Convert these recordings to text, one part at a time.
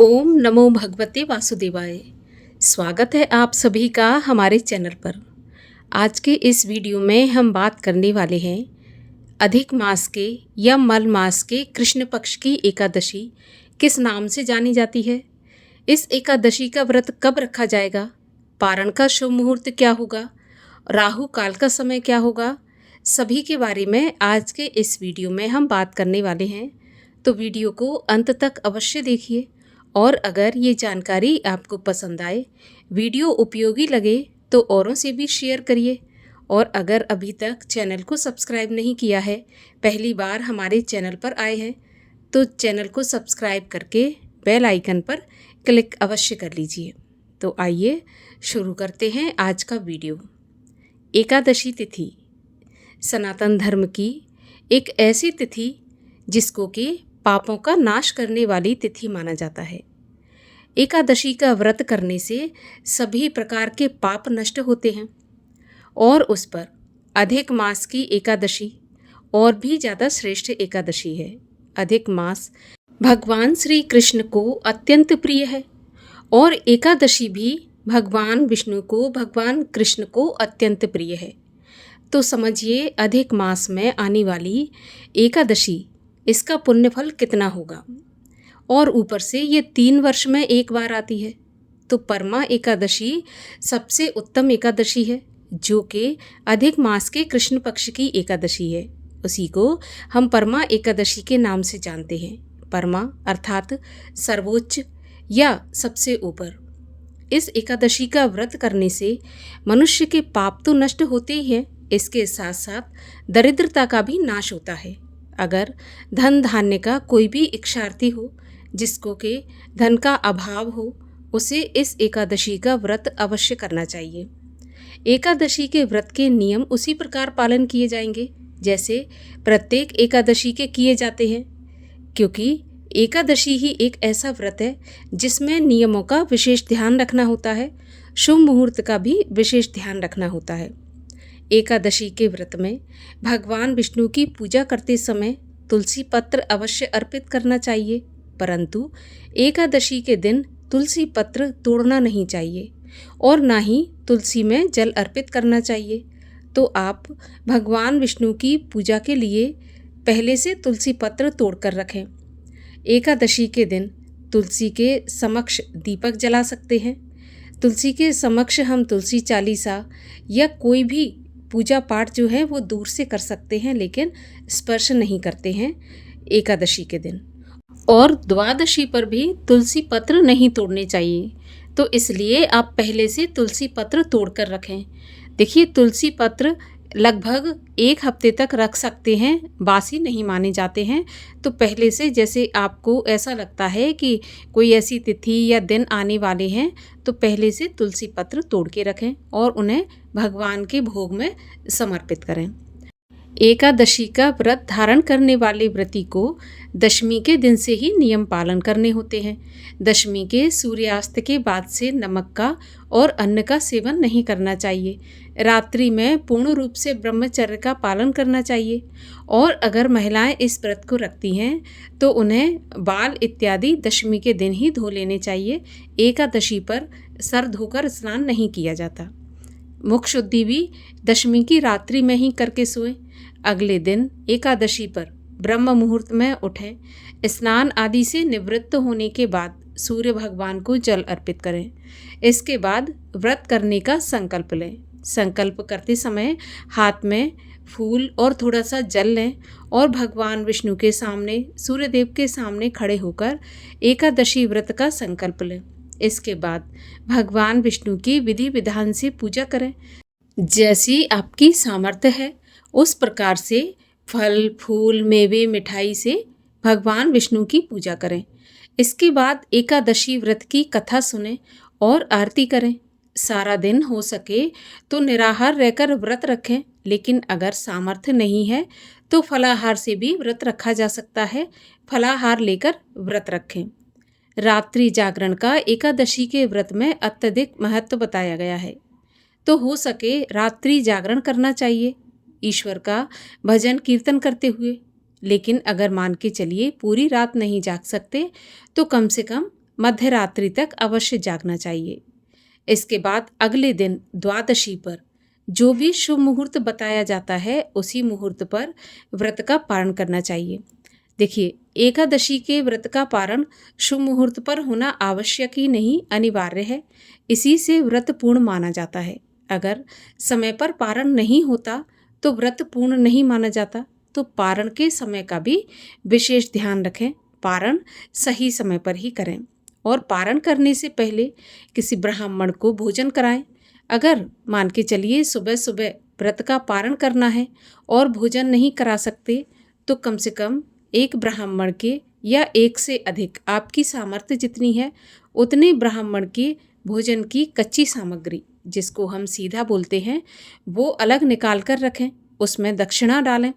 ओम नमो भगवते वासुदेवाय। स्वागत है आप सभी का हमारे चैनल पर। आज के इस वीडियो में हम बात करने वाले हैं अधिक मास के या मल मास के कृष्ण पक्ष की एकादशी किस नाम से जानी जाती है, इस एकादशी का व्रत कब रखा जाएगा, पारण का शुभ मुहूर्त क्या होगा, राहु काल का समय क्या होगा, सभी के बारे में आज के इस वीडियो में हम बात करने वाले हैं। तो वीडियो को अंत तक अवश्य देखिए और अगर ये जानकारी आपको पसंद आए, वीडियो उपयोगी लगे तो औरों से भी शेयर करिए। और अगर अभी तक चैनल को सब्सक्राइब नहीं किया है, पहली बार हमारे चैनल पर आए हैं, तो चैनल को सब्सक्राइब करके बेल आइकन पर क्लिक अवश्य कर लीजिए। तो आइए शुरू करते हैं आज का वीडियो। एकादशी तिथि सनातन धर्म की एक ऐसी तिथि जिसको कि पापों का नाश करने वाली तिथि माना जाता है। एकादशी का व्रत करने से सभी प्रकार के पाप नष्ट होते हैं और उस पर अधिक मास की एकादशी और भी ज़्यादा श्रेष्ठ एकादशी है। अधिक मास भगवान श्री कृष्ण को अत्यंत प्रिय है और एकादशी भी भगवान विष्णु को, भगवान कृष्ण को अत्यंत प्रिय है। तो समझिए अधिक मास में आने वाली एकादशी, इसका पुण्यफल कितना होगा। और ऊपर से ये 3 वर्ष में एक बार आती है। तो परमा एकादशी सबसे उत्तम एकादशी है, जो कि अधिक मास के कृष्ण पक्ष की एकादशी है। उसी को हम परमा एकादशी के नाम से जानते हैं। परमा अर्थात सर्वोच्च या सबसे ऊपर। इस एकादशी का व्रत करने से मनुष्य के पाप तो नष्ट होते ही हैं, इसके साथ साथ दरिद्रता का भी नाश होता है। अगर धन धान्य का कोई भी इच्छार्थी हो, जिसको के धन का अभाव हो, उसे इस एकादशी का व्रत अवश्य करना चाहिए। एकादशी के व्रत के नियम उसी प्रकार पालन किए जाएंगे जैसे प्रत्येक एकादशी के किए जाते हैं, क्योंकि एकादशी ही एक ऐसा व्रत है जिसमें नियमों का विशेष ध्यान रखना होता है, शुभ मुहूर्त का भी विशेष ध्यान रखना होता है। एकादशी के व्रत में भगवान विष्णु की पूजा करते समय तुलसी पत्र अवश्य अर्पित करना चाहिए, परंतु एकादशी के दिन तुलसी पत्र तोड़ना नहीं चाहिए और ना ही तुलसी में जल अर्पित करना चाहिए। तो आप भगवान विष्णु की पूजा के लिए पहले से तुलसी पत्र तोड़कर रखें। एकादशी के दिन तुलसी के समक्ष दीपक जला सकते हैं। तुलसी के समक्ष हम तुलसी चालीसा या कोई भी पूजा पाठ जो है वो दूर से कर सकते हैं, लेकिन स्पर्श नहीं करते हैं एकादशी के दिन। और द्वादशी पर भी तुलसी पत्र नहीं तोड़ने चाहिए, तो इसलिए आप पहले से तुलसी पत्र तोड़कर रखें। देखिए, तुलसी पत्र लगभग 1 हफ्ते तक रख सकते हैं, बासी नहीं माने जाते हैं। तो पहले से, जैसे आपको ऐसा लगता है कि कोई ऐसी तिथि या दिन आने वाले हैं, तो पहले से तुलसी पत्र तोड़ के रखें और उन्हें भगवान के भोग में समर्पित करें। एकादशी का व्रत धारण करने वाले व्रती को दशमी के दिन से ही नियम पालन करने होते हैं। दशमी के सूर्यास्त के बाद से नमक का और अन्न का सेवन नहीं करना चाहिए। रात्रि में पूर्ण रूप से ब्रह्मचर्य का पालन करना चाहिए। और अगर महिलाएं इस व्रत को रखती हैं तो उन्हें बाल इत्यादि दशमी के दिन ही धो लेने चाहिए। एकादशी पर सर धोकर स्नान नहीं किया जाता। मुख शुद्धि भी दशमी की रात्रि में ही करके सोएं। अगले दिन एकादशी पर ब्रह्म मुहूर्त में उठें। स्नान आदि से निवृत्त होने के बाद सूर्य भगवान को जल अर्पित करें। इसके बाद व्रत करने का संकल्प लें। संकल्प करते समय हाथ में फूल और थोड़ा सा जल लें और भगवान विष्णु के सामने, सूर्यदेव के सामने खड़े होकर एकादशी व्रत का संकल्प लें। इसके बाद भगवान विष्णु की विधि विधान से पूजा करें। जैसी आपकी सामर्थ्य है उस प्रकार से फल, फूल, मेवे, मिठाई से भगवान विष्णु की पूजा करें। इसके बाद एकादशी व्रत की कथा सुनें और आरती करें। सारा दिन हो सके तो निराहार रहकर व्रत रखें, लेकिन अगर सामर्थ्य नहीं है तो फलाहार से भी व्रत रखा जा सकता है। फलाहार लेकर व्रत रखें। रात्रि जागरण का एकादशी के व्रत में अत्यधिक महत्व बताया गया है, तो हो सके रात्रि जागरण करना चाहिए ईश्वर का भजन कीर्तन करते हुए। लेकिन अगर मान के चलिए पूरी रात नहीं जाग सकते तो कम से कम मध्य रात्रि तक अवश्य जागना चाहिए। इसके बाद अगले दिन द्वादशी पर जो भी शुभ मुहूर्त बताया जाता है उसी मुहूर्त पर व्रत का पारण करना चाहिए। देखिए, एकादशी के व्रत का पारण शुभ मुहूर्त पर होना आवश्यक ही नहीं, अनिवार्य है। इसी से व्रत पूर्ण माना जाता है। अगर समय पर पारण नहीं होता तो व्रत पूर्ण नहीं माना जाता। तो पारण के समय का भी विशेष ध्यान रखें। पारण सही समय पर ही करें और पारण करने से पहले किसी ब्राह्मण को भोजन कराएं। अगर मान के चलिए सुबह सुबह व्रत का पारण करना है और भोजन नहीं करा सकते तो कम से कम एक ब्राह्मण के या एक से अधिक, आपकी सामर्थ्य जितनी है उतने ब्राह्मण के भोजन की कच्ची सामग्री, जिसको हम सीधा बोलते हैं, वो अलग निकाल कर रखें, उसमें दक्षिणा डालें।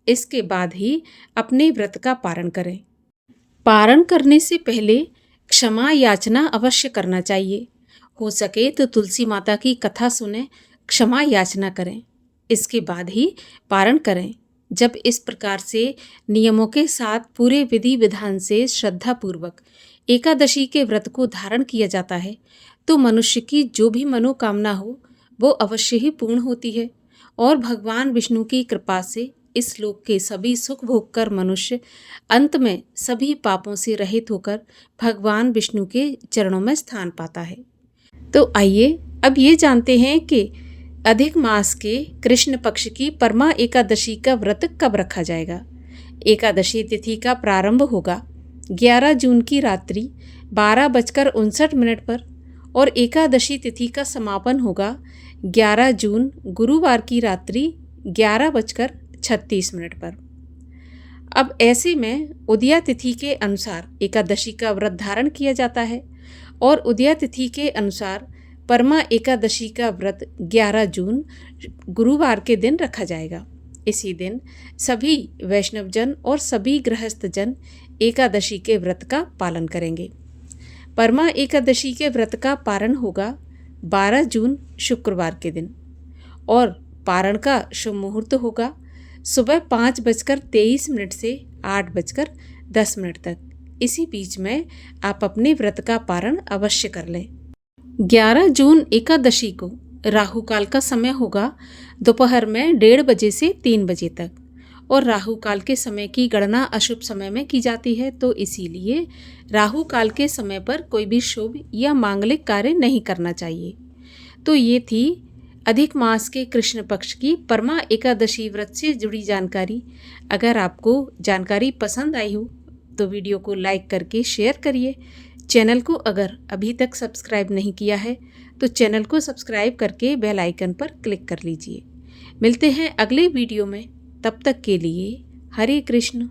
इसके बाद ही अपने व्रत का पारण करें। पारण करने से पहले क्षमा याचना अवश्य करना चाहिए। हो सके तो तुलसी माता की कथा सुने, क्षमा याचना करें, इसके बाद ही पारण करें। जब इस प्रकार से नियमों के साथ पूरे विधि विधान से श्रद्धापूर्वक एकादशी के व्रत को धारण किया जाता है तो मनुष्य की जो भी मनोकामना हो वो अवश्य ही पूर्ण होती है और भगवान विष्णु की कृपा से इस लोक के सभी सुख भोग कर मनुष्य अंत में सभी पापों से रहित होकर भगवान विष्णु के चरणों में स्थान पाता है। तो आइए अब ये जानते हैं कि अधिक मास के कृष्ण पक्ष की परमा एकादशी का व्रत कब रखा जाएगा। एकादशी तिथि का प्रारंभ होगा 11 जून की रात्रि 12:59 पर और एकादशी तिथि का समापन होगा 11 जून गुरुवार की रात्रि 11:36 पर। अब ऐसे में उदया तिथि के अनुसार एकादशी का व्रत धारण किया जाता है और उदया तिथि के अनुसार परमा एकादशी का व्रत 11 जून गुरुवार के दिन रखा जाएगा। इसी दिन सभी वैष्णवजन और सभी गृहस्थ जन एकादशी के व्रत का पालन करेंगे। परमा एकादशी के व्रत का पारण होगा 12 जून शुक्रवार के दिन और पारण का शुभ मुहूर्त होगा सुबह 5:23 से 8:10 तक। इसी बीच में आप अपने व्रत का पारण अवश्य कर लें। 11 जून एकादशी को राहु काल का समय होगा दोपहर में 1:30 बजे से 3 बजे तक और राहु काल के समय की गणना अशुभ समय में की जाती है, तो इसीलिए राहु काल के समय पर कोई भी शुभ या मांगलिक कार्य नहीं करना चाहिए। तो ये थी अधिक मास के कृष्ण पक्ष की परमा एकादशी व्रत से जुड़ी जानकारी। अगर आपको जानकारी पसंद आई हो तो वीडियो को लाइक करके शेयर करिए। चैनल को अगर अभी तक सब्सक्राइब नहीं किया है तो चैनल को सब्सक्राइब करके बेल आइकन पर क्लिक कर लीजिए। मिलते हैं अगले वीडियो में, तब तक के लिए हरे कृष्ण।